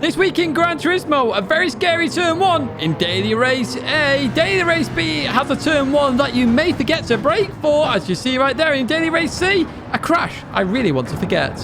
This week in Gran Turismo, a very scary turn 1 in Daily Race A. Daily Race B has a turn 1 that you may forget to brake for, as you see right there in Daily Race C. A crash I really want to forget.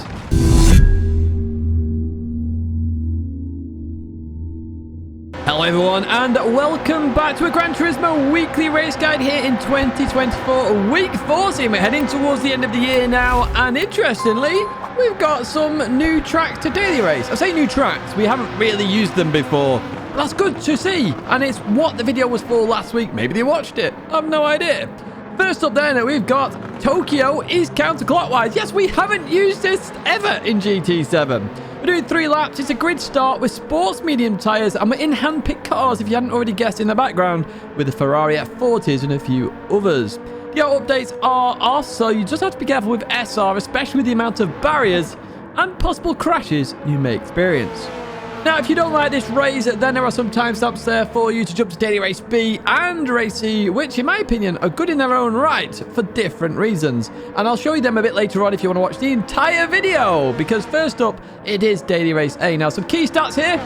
Hello everyone and welcome back to a Gran Turismo weekly race guide here in 2024, week 40. We're heading towards the end of the year now, and interestingly, we've got some new tracks to Daily Race. I say new tracks, we haven't really used them before. That's good to see, and it's what the video was for last week. Maybe they watched it, I have no idea. First up then, we've got Tokyo is counterclockwise. Yes, we haven't used this ever in GT7. We're doing 3 laps. It's a grid start with sports medium tyres, and we're in hand-picked cars, if you hadn't already guessed in the background, with the Ferrari F40s and a few others. The auto updates are off, so you just have to be careful with SR, especially with the amount of barriers and possible crashes you may experience. Now, if you don't like this race, then there are some timestamps there for you to jump to Daily Race B and Race C, which, in my opinion, are good in their own right for different reasons. And I'll show you them a bit later on if you want to watch the entire video, because first up, it is Daily Race A. Now, some key stats here.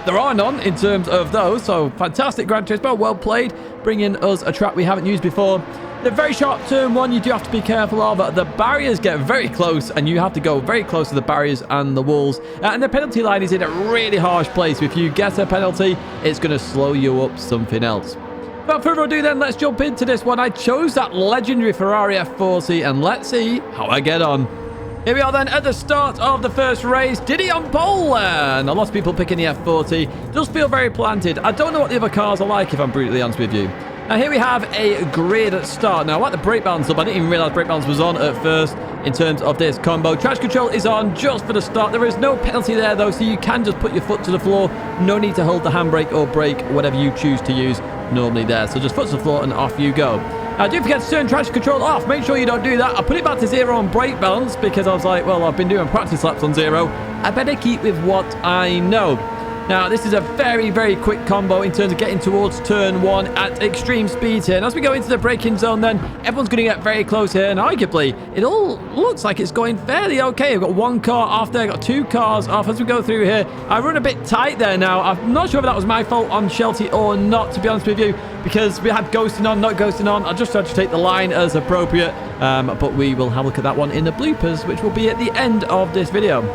There are none in terms of those, so fantastic Gran Turismo, well played, bringing us a track we haven't used before. The very sharp turn 1 you do have to be careful of. The barriers get very close, and you have to go very close to the barriers and the walls. And the penalty line is in a really harsh place. If you get a penalty, it's going to slow you up something else. Without further ado then, let's jump into this one. I chose that legendary Ferrari F40, and let's see how I get on. Here we are then at the start of the first race. Diddy on pole, and a lot of people picking the F40. Does feel very planted. I don't know what the other cars are like, if I'm brutally honest with you. Now here we have a grid start. Now I like the brake balance up. I didn't even realize brake balance was on at first in terms of this combo. Traction control is on just for the start. There is no penalty there though, so you can just put your foot to the floor. No need to hold the handbrake or brake, whatever you choose to use normally there. So just foot to the floor and off you go. Now don't forget to turn traction control off. Make sure you don't do that. I put it back to 0 on brake balance because I was like, well, I've been doing practice laps on 0. I better keep with what I know. Now, this is a very, very quick combo in terms of getting towards turn 1 at extreme speed here. And as we go into the braking zone then, everyone's going to get very close here. And arguably, it all looks like it's going fairly okay. I've got 1 car off there, I've got 2 cars off as we go through here. I run a bit tight there now. I'm not sure if that was my fault on Shelty or not, to be honest with you, because we had ghosting on, not ghosting on. I just tried to take the line as appropriate. But we will have a look at that one in the bloopers, which will be at the end of this video.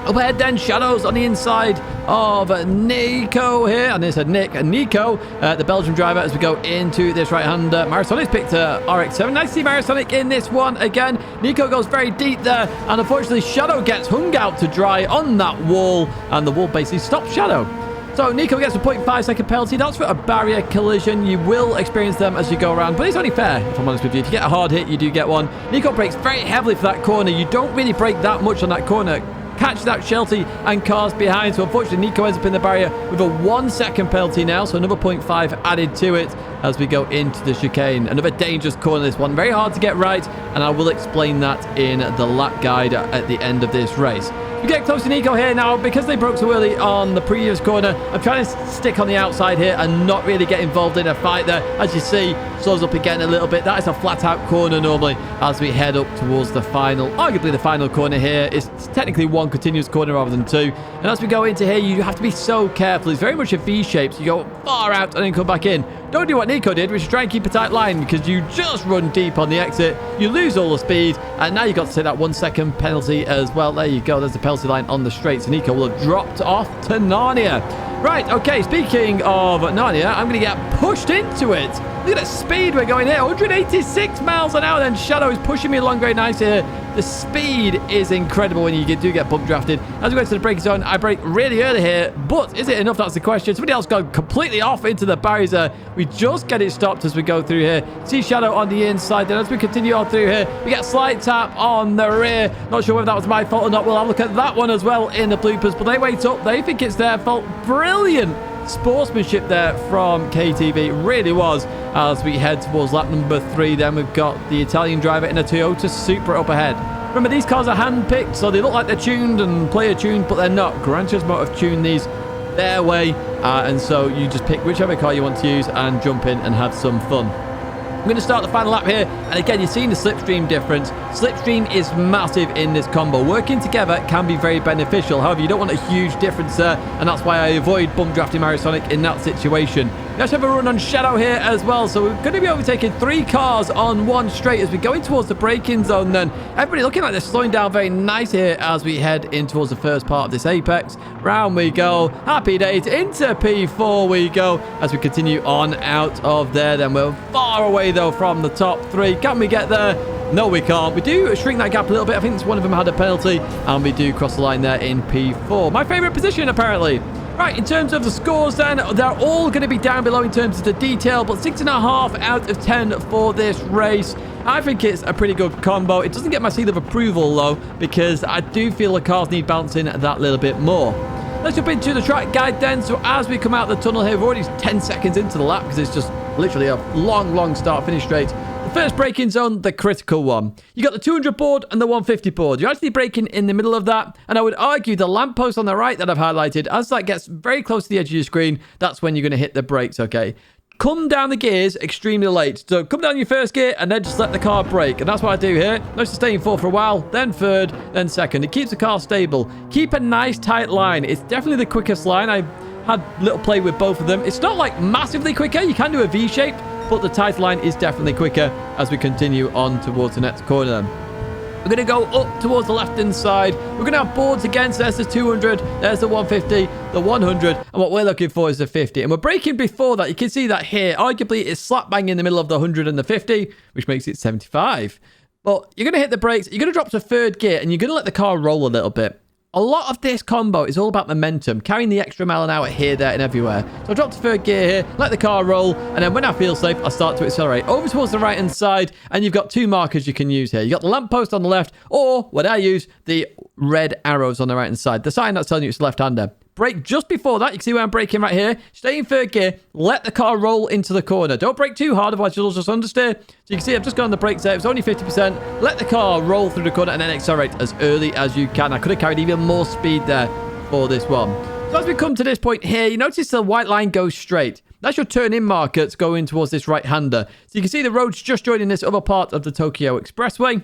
Up ahead then, shadows on the inside of Nico here. And there's Nico, the Belgian driver, as we go into this right-hander. Marasonic's picked RX-7. Nice to see Marasonic in this one again. Nico goes very deep there. And unfortunately, Shadow gets hung out to dry on that wall. And the wall basically stops Shadow. So Nico gets a 0.5 second penalty. That's for a barrier collision. You will experience them as you go around, but it's only fair, if I'm honest with you. If you get a hard hit, you do get one. Nico brakes very heavily for that corner. You don't really brake that much on that corner. Catch that Shelty and cars behind. So unfortunately, Nico ends up in the barrier with a 1 second penalty now. So another 0.5 added to it as we go into the chicane. Another dangerous corner, this one. Very hard to get right. And I will explain that in the lap guide at the end of this race. We get close to Nico here now because they broke so early on the previous corner. I'm trying to stick on the outside here and not really get involved in a fight there. As you see, slows up again a little bit. That is a flat out corner normally as we head up towards the final, arguably the final corner here. It's technically 1 continuous corner rather than 2. And as we go into here, you have to be so careful. It's very much a V shape, so you go far out and then come back in. Don't do what Nico did, which is try and keep a tight line because you just run deep on the exit. You lose all the speed, and now you've got to take that 1 second penalty as well. There you go. There's the penalty line on the straight. So Nico will have dropped off to Narnia. Right, okay, speaking of Narnia, I'm going to get pushed into it. Look at that speed we're going here. 186 miles an hour. Then Shadow is pushing me along very nicely here. The speed is incredible when you do get bump drafted. As we go to the braking zone, I brake really early here. But is it enough? That's the question. Somebody else got completely off into the barriers there. We just get it stopped as we go through here. See Shadow on the inside. Then as we continue on through here, we get slight tap on the rear. Not sure whether that was my fault or not. We'll have a look at that one as well in the bloopers. But they wait up. They think it's their fault. Brilliant sportsmanship there from KTV. Really was. As we head towards lap number 3, then we've got the Italian driver in a Toyota Supra up ahead. Remember, these cars are hand-picked, so they look like they're tuned and player-tuned, but they're not. Gran Turismo have tuned these their way, and so you just pick whichever car you want to use and jump in and have some fun. I'm going to start the final lap here, and again, you're seeing the slipstream difference. Slipstream is massive in this combo. Working together can be very beneficial. However, you don't want a huge difference there, and that's why I avoid bump drafting Mario Sonic in that situation. Let's have a run on Shadow here as well, so we're going to be overtaking 3 cars on one straight as we're going towards the braking zone then. Everybody looking like they're slowing down very nice here as we head in towards the first part of this apex. Round we go. Happy days. Into P4 we go as we continue on out of there. Then we're far away though from the top 3. Can we get there? No, we can't. We do shrink that gap a little bit. I think one of them had a penalty, and we do cross the line there in P4. My favorite position, apparently. Right, in terms of the scores then, they're all going to be down below in terms of the detail, but 6.5 out of 10 for this race. I think it's a pretty good combo. It doesn't get my seal of approval, though, because I do feel the cars need balancing that little bit more. Let's jump into the track guide then. So as we come out the tunnel here, we're already 10 seconds into the lap because it's just literally a long start-finish straight. The first braking zone, the critical one. You got the 200 board and the 150 board. You're actually braking in the middle of that. And I would argue the lamppost on the right that I've highlighted, as that gets very close to the edge of your screen, that's when you're going to hit the brakes, okay? Come down the gears extremely late. So come down your first gear and then just let the car brake. And that's what I do here. Notice staying 4th for a while, then 3rd, then 2nd. It keeps the car stable. Keep a nice tight line. It's definitely the quickest line. I had little play with both of them. It's not like massively quicker. You can do a V shape, but the tight line is definitely quicker as we continue on towards the next corner. We're going to go up towards the left-hand side. We're going to have boards again. So there's the 200, there's the 150, the 100, and what we're looking for is the 50. And we're braking before that. You can see that here. Arguably, it's slap bang in the middle of the 100 and the 50, which makes it 75. But you're going to hit the brakes. You're going to drop to 3rd gear, and you're going to let the car roll a little bit. A lot of this combo is all about momentum, carrying the extra mile an hour here, there, and everywhere. So I drop to 3rd gear here, let the car roll, and then when I feel safe, I start to accelerate over towards the right-hand side, and you've got 2 markers you can use here. You've got the lamppost on the left, or what I use, the red arrows on the right-hand side. The sign that's telling you it's left-hander. Brake just before that. You can see where I'm braking right here. Stay in 3rd gear. Let the car roll into the corner. Don't brake too hard, otherwise you'll just understeer. So you can see I've just gone on the brakes there. It's only 50%. Let the car roll through the corner and then accelerate as early as you can. I could have carried even more speed there for this one. So as we come to this point here, you notice the white line goes straight. That's your turn-in marker that's going towards this right-hander. So you can see the road's just joining this other part of the Tokyo Expressway.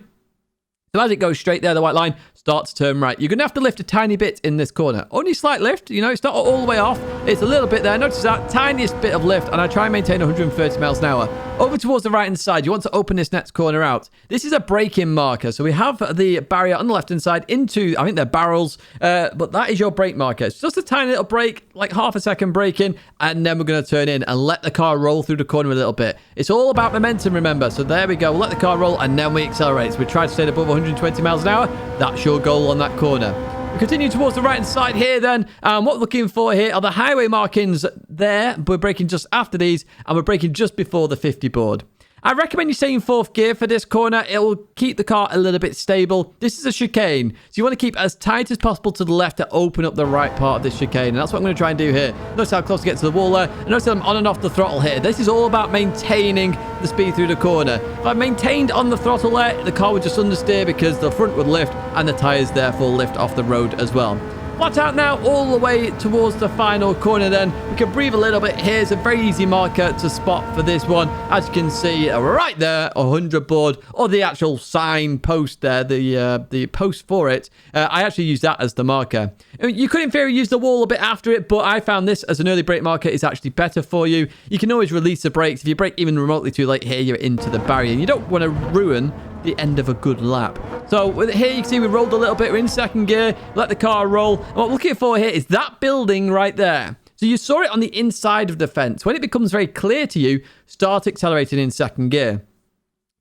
So as it goes straight there, the white line starts to turn right. You're going to have to lift a tiny bit in this corner. Only slight lift. You know, it's not all the way off. It's a little bit there. Notice that tiniest bit of lift, and I try and maintain 130 miles an hour. Over towards the right-hand side, you want to open this next corner out. This is a braking marker. So we have the barrier on the left-hand side into, I think they're barrels, but that is your brake marker. It's just a tiny little brake, like half a second braking, and then we're going to turn in and let the car roll through the corner a little bit. It's all about momentum, remember. So there we go. We'll let the car roll, and then we accelerate. So we try to stay above 120 miles an hour. That's your goal on that corner. We continue towards the right-hand side here then. What we're looking for here are the highway markings there. We're braking just after these, and we're braking just before the 50 board. I recommend you stay in 4th gear for this corner. It will keep the car a little bit stable. This is a chicane, so you want to keep as tight as possible to the left to open up the right part of this chicane, and that's what I'm going to try and do here. Notice how close to get to the wall there, and notice I'm on and off the throttle here. This is all about maintaining the speed through the corner. If I maintained on the throttle there, the car would just understeer because the front would lift, and the tyres therefore lift off the road as well. Flat out now, all the way towards the final corner then. We can breathe a little bit. Here's a very easy marker to spot for this one. As you can see, right there, 100 board, or the actual sign post there, the post for it. I actually use that as the marker. You could in theory use the wall a bit after it, but I found this as an early brake marker is actually better for you. You can always release the brakes. If you brake even remotely too late here, you're into the barrier. And you don't want to ruin the end of a good lap. So here you can see we rolled a little bit. We're in 2nd gear. Let the car roll. And what we're looking for here is that building right there. So you saw it on the inside of the fence. When it becomes very clear to you, start accelerating in 2nd gear.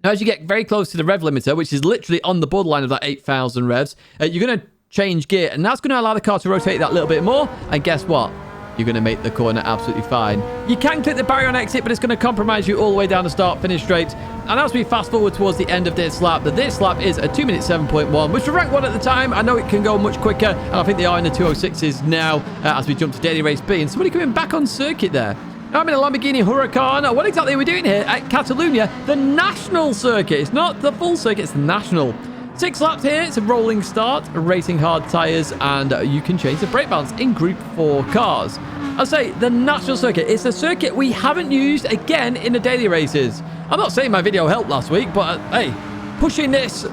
Now, as you get very close to the rev limiter, which is literally on the borderline of that 8,000 revs, you're going to change gear. And that's going to allow the car to rotate that little bit more. And guess what? You're going to make the corner absolutely fine. You can click the barrier on exit, but it's going to compromise you all the way down the start-finish straight. And as we fast forward towards the end of this lap, this lap is a 2 minute 7.1, which was rank 1 at the time. I know it can go much quicker, and I think they are in the 206s now as we jump to Daily Race B. And somebody coming back on circuit there. Now I'm in a Lamborghini Huracan. What exactly are we doing here at Catalunya? The national circuit. It's not the full circuit, it's the national. 6 laps here. It's a rolling start, racing hard tyres, and you can change the brake balance in Group 4 cars. I'll say the national circuit. It's a circuit we haven't used again in the daily races. I'm not saying my video helped last week, but hey, pushing this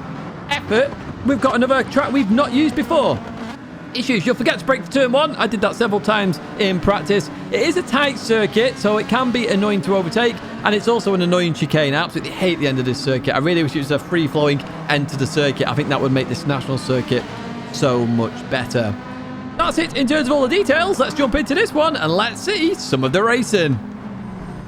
effort, we've got another track we've not used before. Issues, you'll forget to brake for turn 1. I did that several times in practice. It is a tight circuit, so it can be annoying to overtake, and it's also an annoying chicane. I absolutely hate the end of this circuit. I really wish it was a free-flowing end to the circuit. I think that would make this national circuit so much better. That's it in terms of all the details. Let's jump into this one, and let's see some of the racing.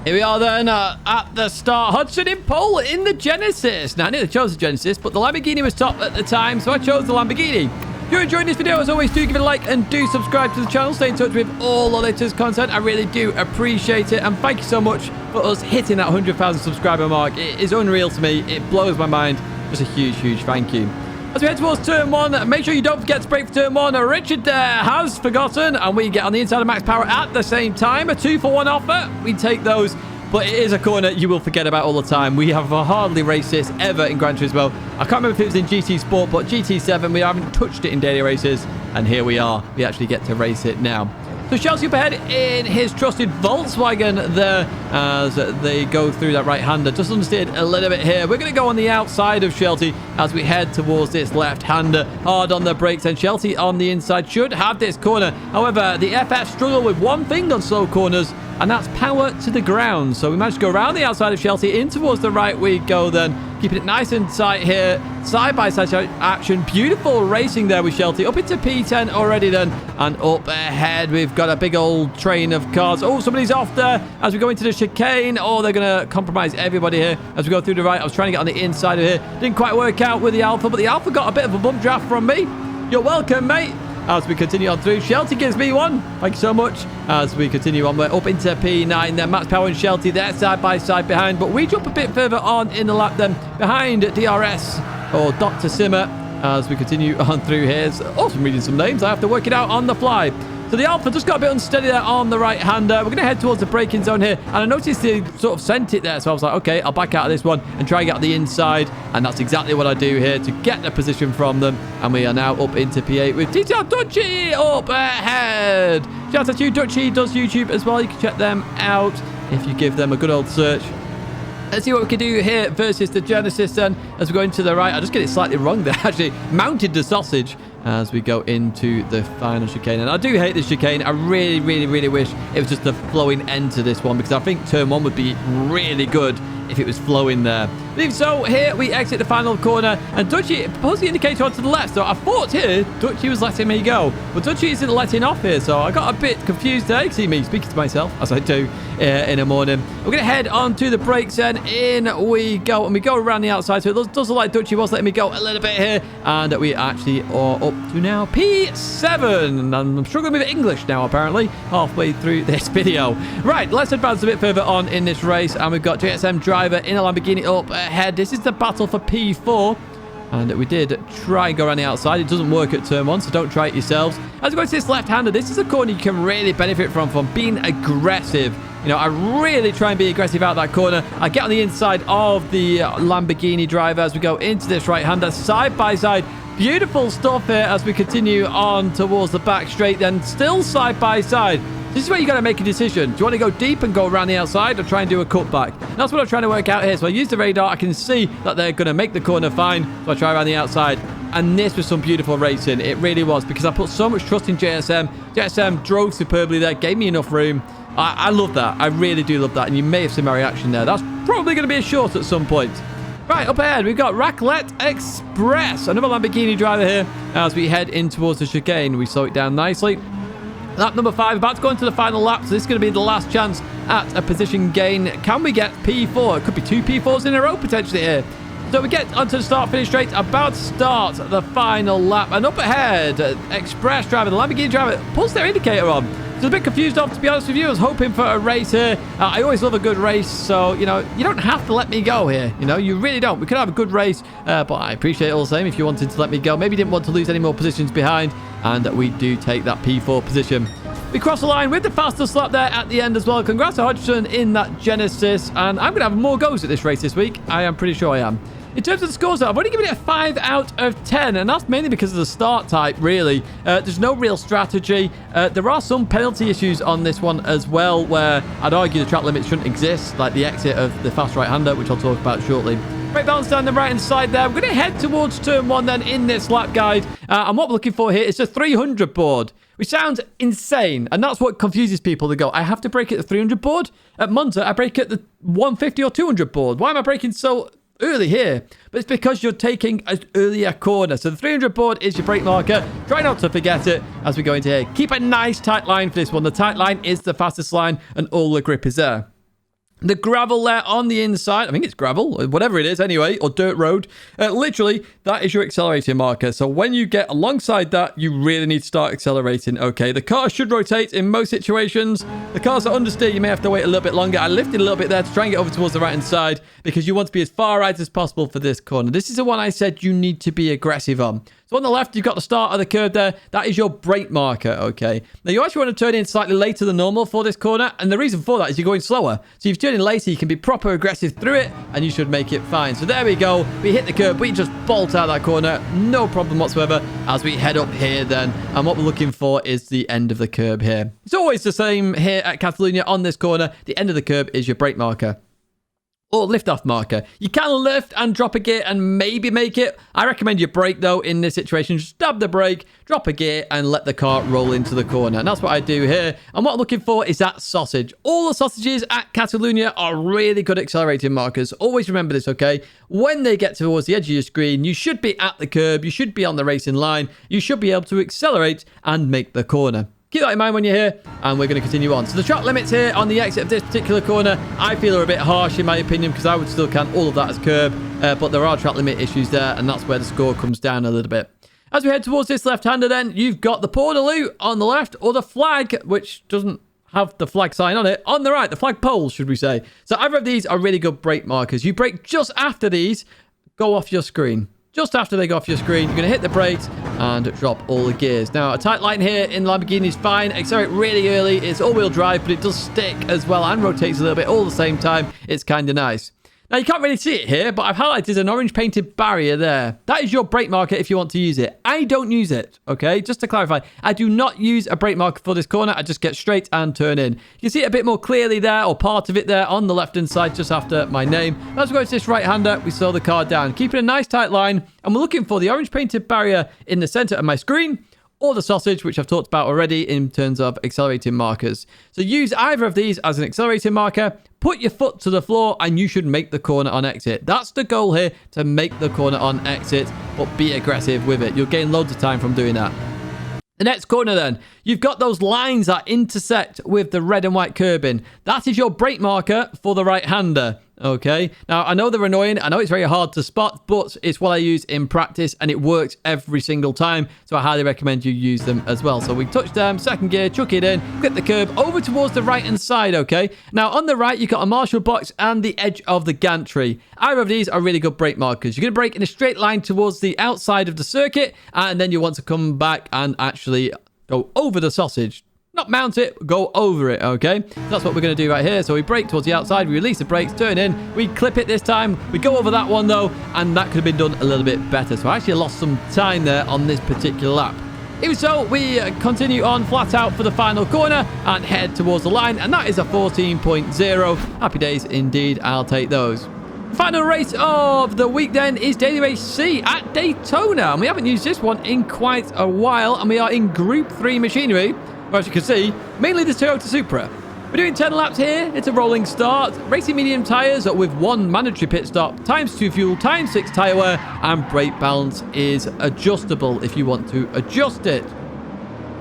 Here we are then at the start. Hodgson in pole in the Genesis. Now, I nearly chose the Genesis, but the Lamborghini was top at the time, so I chose the Lamborghini. If you're enjoying this video, as always, do give it a like and do subscribe to the channel. Stay in touch with all the latest content. I really do appreciate it. And thank you so much for us hitting that 100,000 subscriber mark. It is unreal to me. It blows my mind. Just a huge, huge thank you. As we head towards turn 1, make sure you don't forget to brake for turn 1. Richard has forgotten, and we get on the inside of max power at the same time. A 2-for-1 offer. We take those. But it is a corner you will forget about all the time. We have hardly raced this ever in Gran Turismo. I can't remember if it was in GT Sport, but GT7, we haven't touched it in daily races. And here we are. We actually get to race it now. So Chelsea up ahead in his trusted Volkswagen there as they go through that right-hander. Just understeered a little bit here. We're going to go on the outside of Chelsea as we head towards this left-hander. Hard on the brakes, and Chelsea on the inside should have this corner. However, the FF struggle with one thing on slow corners, and that's power to the ground. So we managed to go around the outside of Chelsea. In towards the right we go then. Keeping it nice and tight here. Side-by-side action. Beautiful racing there with Chelsea. Up into P10 already then. And up ahead we've got a big old train of cars. Oh, somebody's off there as we go into the chicane. Oh, they're going to compromise everybody here as we go through the right. I was trying to get on the inside of here. Didn't quite work out with the Alpha, but the Alpha got a bit of a bump draft from me. You're welcome, mate. As we continue on through, Shelty gives me one. Thank you so much. As we continue on, we're up into P9 then. Max Power and Shelty, they're side by side behind. But we jump a bit further on in the lap then behind DRS or Dr. Simmer as we continue on through here. Also, I'm reading some names. I have to work it out on the fly. So the Alpha just got a bit unsteady there on the right-hander. We're going to head towards the braking zone here. And I noticed they sort of sent it there. So I was like, okay, I'll back out of this one and try and get on the inside. And that's exactly what I do here to get the position from them. And we are now up into P8 with TTR Dodgy up ahead. Shout out to you. Dutchy does YouTube as well. You can check them out if you give them a good old search. Let's see what we can do here versus the Genesis then as we go into the right. I just get it slightly wrong there, actually. Mounted the sausage as we go into the final chicane. And I do hate this chicane. I really, really, really wish it was just the flowing end to this one, because I think turn 1 would be really good if it was flowing there. But even so, here we exit the final corner, and Dutchy proposed the indicator onto the left. So I thought here Dutchy was letting me go, but Dutchy isn't letting off here. So I got a bit confused there. You can see me speaking to myself as I do in the morning. We're going to head on to the brakes then. In we go, and we go around the outside. So it does look like Dutchy was letting me go a little bit here, and we actually are up to now P7. And I'm struggling with English now, apparently, halfway through this video. Right, let's advance a bit further on in this race, and we've got JSM driver in a Lamborghini up ahead. This is the battle for P4. And we did try and go around the outside. It doesn't work at turn 1, so don't try it yourselves. As we go to this left-hander, this is a corner you can really benefit from being aggressive. You know, I really try and be aggressive out that corner. I get on the inside of the Lamborghini driver as we go into this right-hander, side by side. Beautiful stuff here as we continue on towards the back straight, then still side by side. This is where you got to make a decision. Do you want to go deep and go around the outside, or try and do a cutback? That's what I'm trying to work out here. So I use the radar. I can see that they're going to make the corner fine. So I try around the outside. And this was some beautiful racing. It really was, because I put so much trust in JSM. JSM drove superbly there, gave me enough room. I love that. I really do love that. And you may have seen my reaction there. That's probably going to be a short at some point. Right, up ahead, we've got Raclette Express. Another Lamborghini driver here as we head in towards the chicane. We slow it down nicely. Lap number 5, about to go into the final lap, so this is going to be the last chance at a position gain. Can we get P4? It could be 2 P4s in a row potentially here. So we get onto the start-finish straight, about to start the final lap. And up ahead, Express driver, the Lamborghini driver, pulls their indicator on. So a bit confused off, to be honest with you. I was hoping for a race here. I always love a good race, so, you know, you don't have to let me go here. You know, you really don't. We could have a good race, but I appreciate it all the same if you wanted to let me go. Maybe you didn't want to lose any more positions behind, and we do take that P4 position. We cross the line with the fastest lap there at the end as well. Congrats to Hodgson in that Genesis, and I'm going to have more goes at this race this week. I am pretty sure I am. In terms of the scores, though, I've only given it a 5 out of 10, and that's mainly because of the start type, really. There's no real strategy. There are some penalty issues on this one as well, where I'd argue the track limits shouldn't exist, like the exit of the fast right-hander, which I'll talk about shortly. Brake balance down the right-hand side there. We're going to head towards turn 1 then in this lap guide. And what we're looking for here is a 300 board, which sounds insane. And that's what confuses people. They go, I have to brake at the 300 board? At Monza, I brake at the 150 or 200 board. Why am I braking so early here? But it's because you're taking an earlier corner. So the 300 board is your brake marker. Try not to forget it as we go into here. Keep a nice tight line for this one. The tight line is the fastest line and all the grip is there. The gravel there on the inside, I think it's gravel, or whatever it is anyway, or dirt road. Literally, that is your accelerating marker. So when you get alongside that, you really need to start accelerating. Okay, the car should rotate in most situations. The cars that understeer, you may have to wait a little bit longer. I lifted a little bit there to try and get over towards the right-hand side because you want to be as far right as possible for this corner. This is the one I said you need to be aggressive on. So on the left, you've got the start of the curve there. That is your brake marker, okay? Now, you actually want to turn in slightly later than normal for this corner, and the reason for that is you're going slower. So if you turn in later, you can be proper aggressive through it, and you should make it fine. So there we go. We hit the curve. We just bolt out that corner. No problem whatsoever as we head up here then. And what we're looking for is the end of the curb here. It's always the same here at Catalunya on this corner. The end of the curb is your brake marker. Or lift-off marker. You can lift and drop a gear and maybe make it. I recommend you brake, though, in this situation. Just stab the brake, drop a gear, and let the car roll into the corner. And that's what I do here. And what I'm looking for is that sausage. All the sausages at Catalunya are really good accelerating markers. Always remember this, okay? When they get towards the edge of your screen, you should be at the curb. You should be on the racing line. You should be able to accelerate and make the corner. Keep that in mind when you're here, and we're going to continue on. So the track limits here on the exit of this particular corner, I feel are a bit harsh in my opinion, because I would still count all of that as curb, but there are track limit issues there, and that's where the score comes down a little bit. As we head towards this left-hander then, you've got the Portaloo on the left, or the flag, which doesn't have the flag sign on it, on the right, the flag pole, should we say. So either of these are really good brake markers. You brake just after these, go off your screen. Just after they go off your screen, you're going to hit the brakes and drop all the gears. Now, a tight line here in Lamborghini is fine. Accelerate really early. It's all-wheel drive, but it does stick as well and rotates a little bit all at the same time. It's kind of nice. Now, you can't really see it here, but I've highlighted an orange painted barrier there. That is your brake marker if you want to use it. I don't use it, okay? Just to clarify, I do not use a brake marker for this corner. I just get straight and turn in. You can see it a bit more clearly there, or part of it there on the left-hand side, just after my name. As we go to this right-hander, we slow the car down, keeping a nice tight line, and we're looking for the orange painted barrier in the center of my screen, or the sausage, which I've talked about already in terms of accelerating markers. So use either of these as an accelerating marker, put your foot to the floor, and you should make the corner on exit. That's the goal here, to make the corner on exit, but be aggressive with it. You'll gain loads of time from doing that. The next corner then, you've got those lines that intersect with the red and white curbing. That is your brake marker for the right-hander. Okay, now I know they're annoying. I know it's very hard to spot, but it's what I use in practice and it works every single time. So I highly recommend you use them as well. So we touch them, second gear, chuck it in, clip the curb over towards the right hand side. Okay, now on the right, you've got a Marshall box and the edge of the gantry. Either of these are really good brake markers. You're going to brake in a straight line towards the outside of the circuit, and then you want to come back and actually go over the sausage. Not mount it, go over it, okay? That's what we're going to do right here. So we brake towards the outside, we release the brakes, turn in, we clip it this time, we go over that one though, and that could have been done a little bit better. So I actually lost some time there on this particular lap. Even so, we continue on flat out for the final corner and head towards the line, and that is a 14.0. Happy days indeed, I'll take those. Final race of the week then is Daily Race C at Daytona, and we haven't used this one in quite a while, and we are in Group 3 machinery. Well, as you can see, mainly the Toyota Supra. We're doing 10 laps here. It's a rolling start. Racing medium tyres with 1 mandatory pit stop, ×2 fuel, ×6 tyre wear, and brake balance is adjustable if you want to adjust it.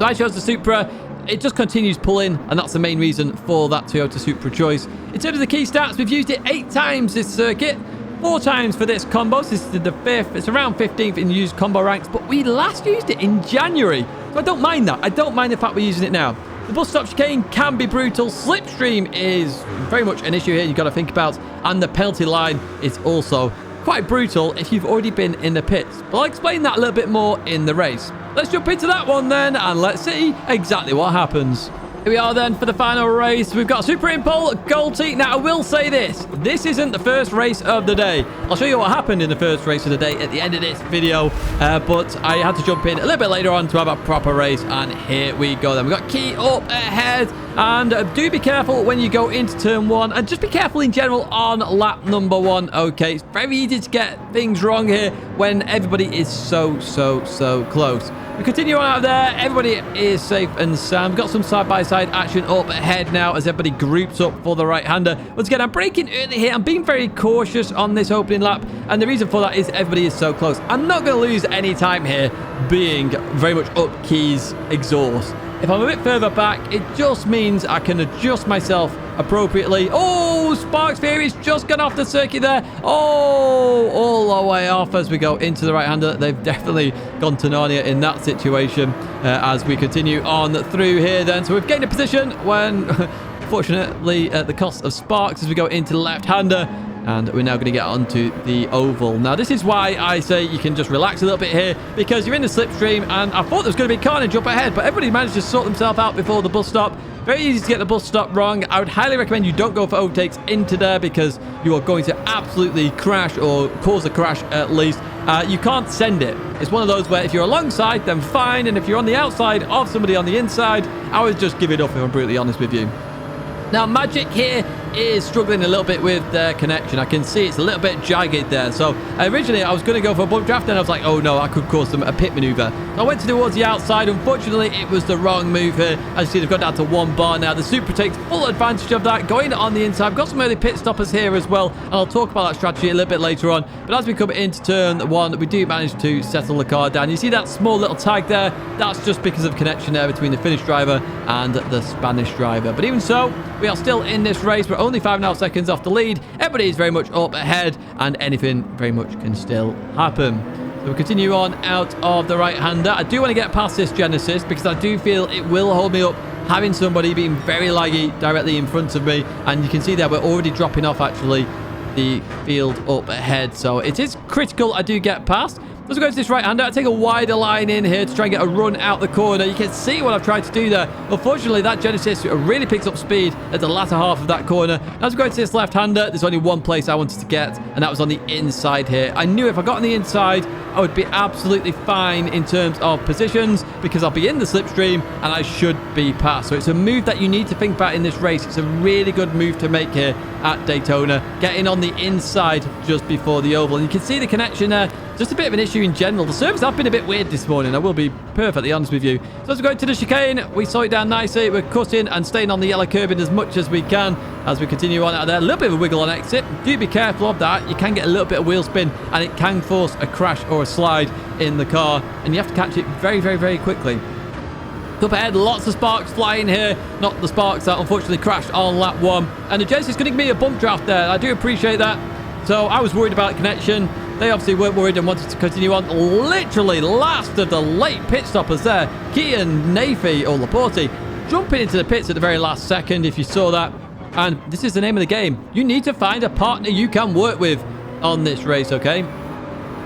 So I chose the Supra. It just continues pulling, and that's the main reason for that Toyota Supra choice. In terms of the key stats, we've used it 8 times this circuit. 4 times for this combo. So this is the 5th. It's around 15th in used combo ranks, but we last used it in January. So I don't mind that. I don't mind the fact we're using it now. The bus stop chicane can be brutal. Slipstream is very much an issue here you've got to think about. And the penalty line is also quite brutal if you've already been in the pits. But I'll explain that a little bit more in the race. Let's jump into that one then, and let's see exactly what happens. Here we are then for the final race. We've got Super Impole, Golty. Now, I will say this isn't the first race of the day. I'll show you what happened in the first race of the day at the end of this video. But I had to jump in a little bit later on to have a proper race. And here we go then. We've got Key up ahead. And do be careful when you go into turn 1. And just be careful in general on lap number 1. Okay, it's very easy to get things wrong here when everybody is so close. We continue on out of there. Everybody is safe and sound. We've got some side-by-side action up ahead now as everybody groups up for the right-hander. Once again, I'm braking early here. I'm being very cautious on this opening lap. And the reason for that is everybody is so close. I'm not going to lose any time here being very much up Key's exhaust. If I'm a bit further back, it just means I can adjust myself appropriately. Oh, Sparks Fury's just gone off the circuit there. Oh, all the way off as we go into the right-hander. They've definitely gone to Narnia in that situation as we continue on through here then. So we've gained a position when, fortunately, at the cost of Sparks as we go into the left-hander. And we're now going to get onto the oval. Now, this is why I say you can just relax a little bit here, because you're in the slipstream, and I thought there was going to be carnage up ahead, but everybody managed to sort themselves out before the bus stop. Very easy to get the bus stop wrong. I would highly recommend you don't go for overtakes into there, because you are going to absolutely crash, or cause a crash at least. You can't send it. It's one of those where if you're alongside, then fine, and if you're on the outside of somebody on the inside, I would just give it up if I'm brutally honest with you. Now, Magic here is struggling a little bit with their connection. I can see it's a little bit jagged there. So, originally, I was going to go for a bump draft, and I was like, oh, no, I could cause them a pit maneuver. So I went towards the outside. Unfortunately, it was the wrong move here. As you see, they've got down to 1 bar now. The Supra takes full advantage of that, going on the inside. I've got some early pit stoppers here as well, and I'll talk about that strategy a little bit later on. But as we come into turn 1, we do manage to settle the car down. You see that small little tag there? That's just because of connection there between the Finnish driver and the Spanish driver. But even so, we are still in this race. We're only 5.5 seconds off the lead. Everybody is very much up ahead, and anything very much can still happen. So we'll continue on out of the right-hander. I do want to get past this Genesis because I do feel it will hold me up, having somebody being very laggy directly in front of me. And you can see there we're already dropping off actually the field up ahead. So it is critical I do get past. Let's go to this right-hander. I take a wider line in here to try and get a run out the corner. You can see what I've tried to do there. Unfortunately, that Genesis really picks up speed at the latter half of that corner. As we go to this left-hander, there's only one place I wanted to get, and that was on the inside here. I knew if I got on the inside, I would be absolutely fine in terms of positions because I'll be in the slipstream and I should be past. So it's a move that you need to think about in this race. It's a really good move to make here at Daytona, getting on the inside just before the oval. And you can see the connection there. Just a bit of an issue in general. The service has been a bit weird this morning, I will be perfectly honest with you. So as we go to the chicane, we slow it down nicely. We're cutting and staying on the yellow curbing as much as we can as we continue on out of there. A little bit of a wiggle on exit. Do be careful of that. You can get a little bit of wheel spin and it can force a crash or a slide in the car, and you have to catch it very quickly. Up ahead, lots of sparks flying here. Not the sparks that unfortunately crashed on lap 1. And the Genesis is going to give me a bump draft there. I do appreciate that. So I was worried about connection. They obviously weren't worried and wanted to continue on. Literally last of the late pit stoppers there. Kian, Nafi, or Laporte jumping into the pits at the very last second, if you saw that. And this is the name of the game. You need to find a partner you can work with on this race, okay?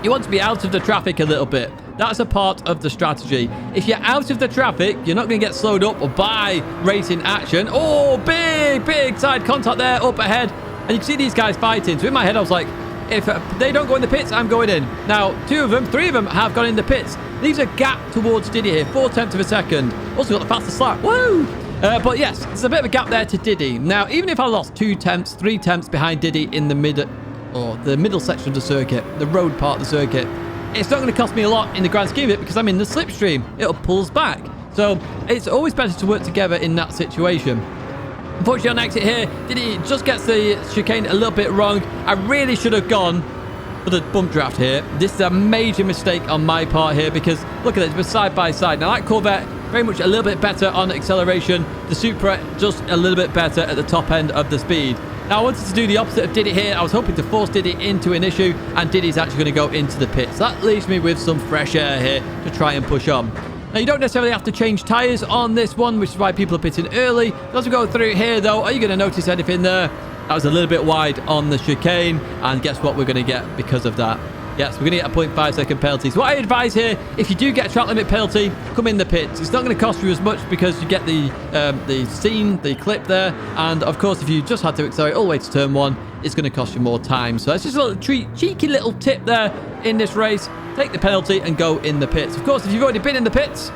You want to be out of the traffic a little bit. That's a part of the strategy. If you're out of the traffic, you're not going to get slowed up by racing action. Oh, big side contact there up ahead. And you can see these guys fighting. So in my head, I was like, if they don't go in the pits, I'm going in. Now, 3 of them have gone in the pits. Leaves a gap towards Diddy here. 4/10 of a second. Also got the fastest lap. Woo! But yes, there's a bit of a gap there to Diddy. Now, even if I lost 2 tenths, 3 tenths behind Diddy in the middle section of the circuit, the road part of the circuit, it's not going to cost me a lot in the grand scheme of it because I'm in the slipstream. It'll pull us back. So it's always better to work together in that situation. Unfortunately, on exit here, Diddy just gets the chicane a little bit wrong. I really should have gone for the bump draft here. This is a major mistake on my part here because look at it, we're side by side. Now that Corvette, very much a little bit better on acceleration. The Supra, just a little bit better at the top end of the speed. Now I wanted to do the opposite of Diddy here. I was hoping to force Diddy into an issue, and Diddy's actually going to go into the pits. That leaves me with some fresh air here to try and push on. Now, you don't necessarily have to change tyres on this one, which is why people are pitting early. As we go through here, though, are you going to notice anything there? That was a little bit wide on the chicane, and guess what we're going to get because of that? Yes, we're going to get a 0.5 second penalty. So what I advise here, if you do get a track limit penalty, come in the pits. It's not going to cost you as much because you get the scene, the clip there. And of course, if you just had to accelerate all the way to turn 1, it's going to cost you more time. So that's just a little cheeky little tip there in this race. Take the penalty and go in the pits. Of course, if you've already been in the pits,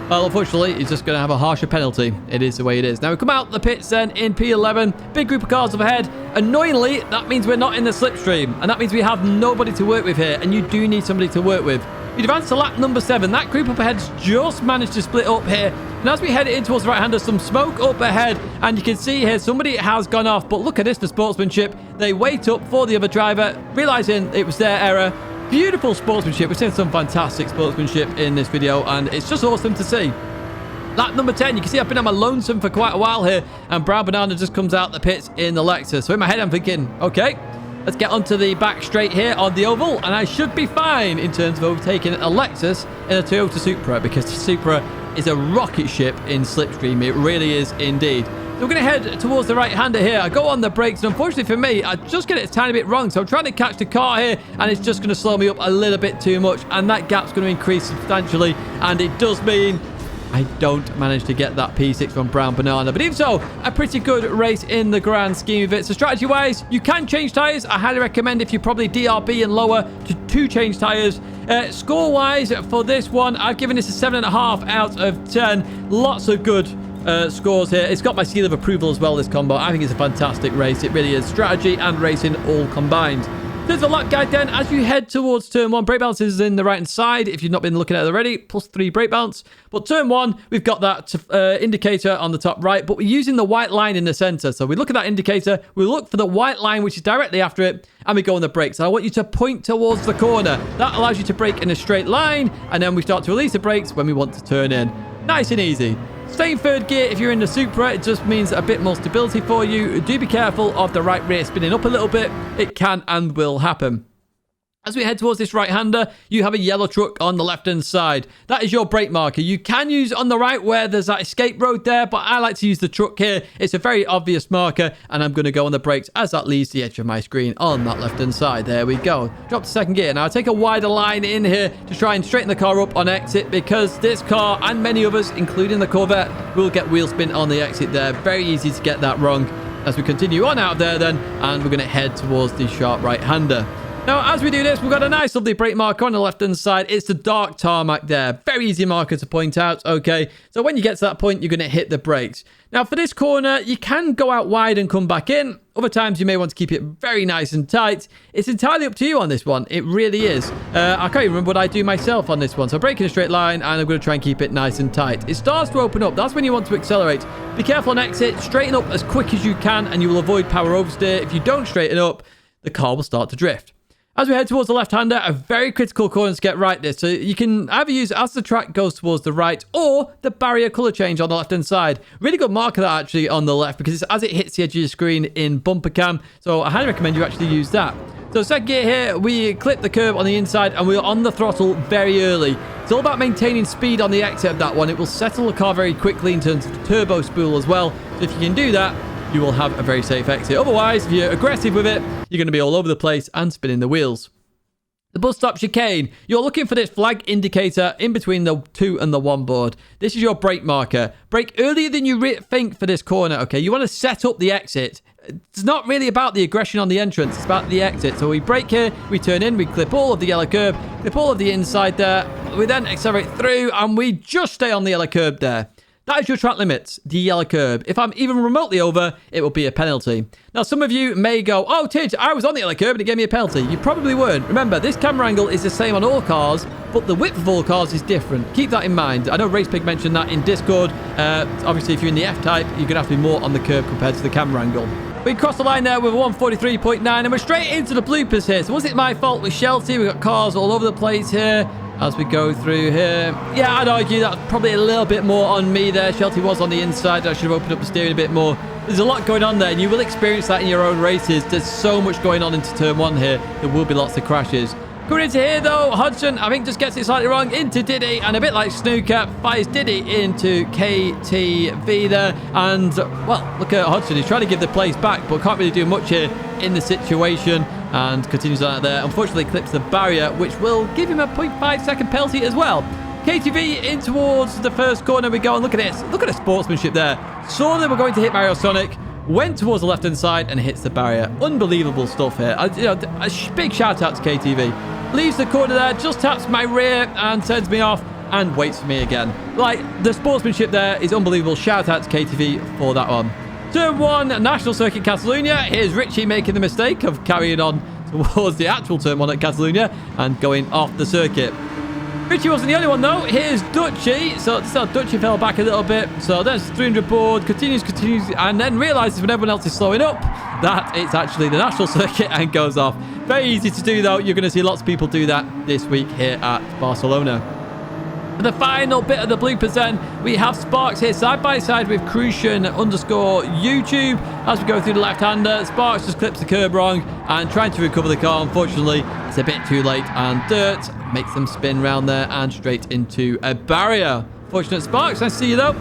well, unfortunately, you're just going to have a harsher penalty. It is the way it is. Now, we come out the pits then in P11. Big group of cars up ahead. Annoyingly, that means we're not in the slipstream. And that means we have nobody to work with here. And you do need somebody to work with. We advance to lap number 7. That group up ahead's just managed to split up here. And as we head in towards the right hand, there's some smoke up ahead. And you can see here, somebody has gone off. But look at this, the sportsmanship. They wait up for the other driver, realizing it was their error. Beautiful sportsmanship. We've seen some fantastic sportsmanship in this video, and it's just awesome to see. Lap number 10, you can see I've been on my lonesome for quite a while here, and Brown Banana just comes out the pits in the Lexus. So in my head, I'm thinking, okay, let's get onto the back straight here on the oval, and I should be fine in terms of overtaking a Lexus in a Toyota Supra, because the Supra is a rocket ship in slipstream. It really is indeed. So we're going to head towards the right-hander here. I go on the brakes, and unfortunately for me, I just get it a tiny bit wrong. So I'm trying to catch the car here, and it's just going to slow me up a little bit too much, and that gap's going to increase substantially, and it does mean I don't manage to get that P6 from Brown Banana. But even so, a pretty good race in the grand scheme of it. So strategy-wise, you can change tyres. I highly recommend if you're probably DRB and lower to change tyres. Score-wise, for this one, I've given this a 7.5 out of 10. Lots of good scores here. It's got my seal of approval as well, this combo. I think it's a fantastic race. It really is. Strategy and racing all combined. There's a lap guide then. As you head towards turn 1, brake balance is in the right hand side if you've not been looking at it already, +3 brake balance. But turn 1, we've got that indicator on the top right, but we're using the white line in the center. So we look at that indicator, we look for the white line which is directly after it, and we go on the brakes. And I want you to point towards the corner. That allows you to brake in a straight line, and then we start to release the brakes when we want to turn in. Nice and easy. Stay in third gear if you're in the Supra. It just means a bit more stability for you. Do be careful of the right rear spinning up a little bit. It can and will happen. As we head towards this right-hander, you have a yellow truck on the left-hand side. That is your brake marker. You can use on the right where there's that escape road there, but I like to use the truck here. It's a very obvious marker, and I'm going to go on the brakes as that leaves the edge of my screen on that left-hand side. There we go. Drop to second gear. Now, I take a wider line in here to try and straighten the car up on exit, because this car and many others, including the Corvette, will get wheel spin on the exit there. Very easy to get that wrong. As we continue on out of there then, and we're going to head towards the sharp right-hander. Now, as we do this, we've got a nice, lovely brake marker on the left-hand side. It's the dark tarmac there. Very easy marker to point out, okay? So when you get to that point, you're going to hit the brakes. Now, for this corner, you can go out wide and come back in. Other times, you may want to keep it very nice and tight. It's entirely up to you on this one. It really is. I can't even remember what I do myself on this one. So I brake in a straight line, and I'm going to try and keep it nice and tight. It starts to open up. That's when you want to accelerate. Be careful on exit. Straighten up as quick as you can, and you will avoid power oversteer. If you don't straighten up, the car will start to drift. As we head towards the left-hander, a very critical corner to get right this. So you can either use as the track goes towards the right, or the barrier color change on the left-hand side. Really good marker that actually on the left, because it's as it hits the edge of your screen in bumper cam. So I highly recommend you actually use that. So second gear here, we clip the curb on the inside, and we're on the throttle very early. It's all about maintaining speed on the exit of that one. It will settle the car very quickly in terms of the turbo spool as well. So if you can do that, you will have a very safe exit. Otherwise, if you're aggressive with it, you're going to be all over the place and spinning the wheels. The bus stop chicane. You're looking for this flag indicator in between the 2 and the 1 board. This is your brake marker. Brake earlier than you think for this corner, okay? You want to set up the exit. It's not really about the aggression on the entrance. It's about the exit. So we brake here, we turn in, we clip all of the yellow curb, clip all of the inside there. We then accelerate through, and we just stay on the yellow curb there. That is your track limits, the yellow curb. If I'm even remotely over, it will be a penalty. Now, some of you may go, oh, Tidge, I was on the yellow curb and it gave me a penalty. You probably weren't. Remember, this camera angle is the same on all cars, but the width of all cars is different. Keep that in mind. I know RacePig mentioned that in Discord. Obviously, if you're in the F-Type, you're going to have to be more on the curb compared to the camera angle. We crossed the line there with a 143.9, and we're straight into the bloopers here. So was it my fault with Shelty? We've got cars all over the place here as we go through here. Yeah, I'd argue that's probably a little bit more on me there. Shelty was on the inside. I should have opened up the steering a bit more. There's a lot going on there, and you will experience that in your own races. There's so much going on into turn 1 here. There will be lots of crashes. Coming into here, though, Hodgson, I think, just gets it slightly wrong into Diddy, and a bit like Snooker, fires Diddy into KTV there. And, well, look at Hodgson. He's trying to give the place back, but can't really do much here in the situation. and continues on out there. Unfortunately, clips the barrier, which will give him a 0.5-second penalty as well. KTV in towards the first corner we go, and look at this. Look at the sportsmanship there. Saw they were going to hit Mario Sonic, went towards the left-hand side and hits the barrier. Unbelievable stuff here. A big shout-out to KTV. Leaves the corner there, just taps my rear and turns me off and waits for me again. Like, the sportsmanship there is unbelievable. Shout-out to KTV for that one. Turn 1, National Circuit Catalunya. Here's Richie making the mistake of carrying on towards the actual Turn 1 at Catalunya and going off the circuit. Richie wasn't the only one, though. Here's Dutchy. So Dutchy fell back a little bit. So there's 300 board. Continues, and then realizes when everyone else is slowing up that it's actually the national circuit and goes off. Very easy to do, though. You're going to see lots of people do that this week here at Barcelona. For the final bit of the bloopers then, we have Sparks here side by side with Crucian_YouTube. As we go through the left-hander, Sparks just clips the curb wrong and trying to recover the car. Unfortunately, it's a bit too late, and dirt makes them spin round there and straight into a barrier. Fortunate Sparks, nice to see you though.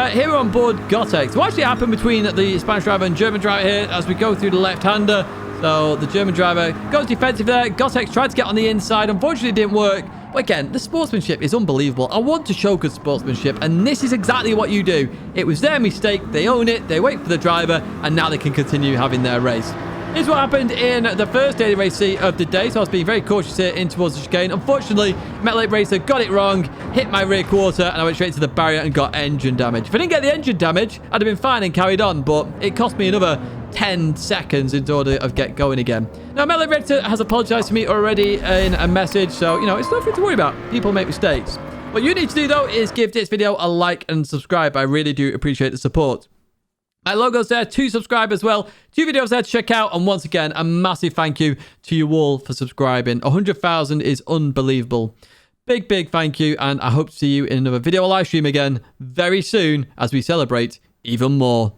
Here we're on board Gotex. What actually happened between the Spanish driver and German driver here as we go through the left-hander? So the German driver goes defensive there. Gotex tried to get on the inside. Unfortunately, it didn't work. But again, the sportsmanship is unbelievable. I want to show good sportsmanship, and this is exactly what you do. It was their mistake. They own it. They wait for the driver, and now they can continue having their race. Here's what happened in the first daily race of the day. So I was being very cautious here in towards the chicane. Unfortunately, Metal Ape Racer got it wrong, hit my rear quarter, and I went straight to the barrier and got engine damage. If I didn't get the engine damage, I'd have been fine and carried on, but it cost me another 10 seconds in order of get going again. Now, Metal Ape Racer has apologized to me already in a message, so, you know, it's nothing to worry about. People make mistakes. What you need to do, though, is give this video a like and subscribe. I really do appreciate the support. My logo's there to subscribe as well. 2 videos there to check out. And once again, a massive thank you to you all for subscribing. 100,000 is unbelievable. Big, big thank you. And I hope to see you in another video or live stream again very soon as we celebrate even more.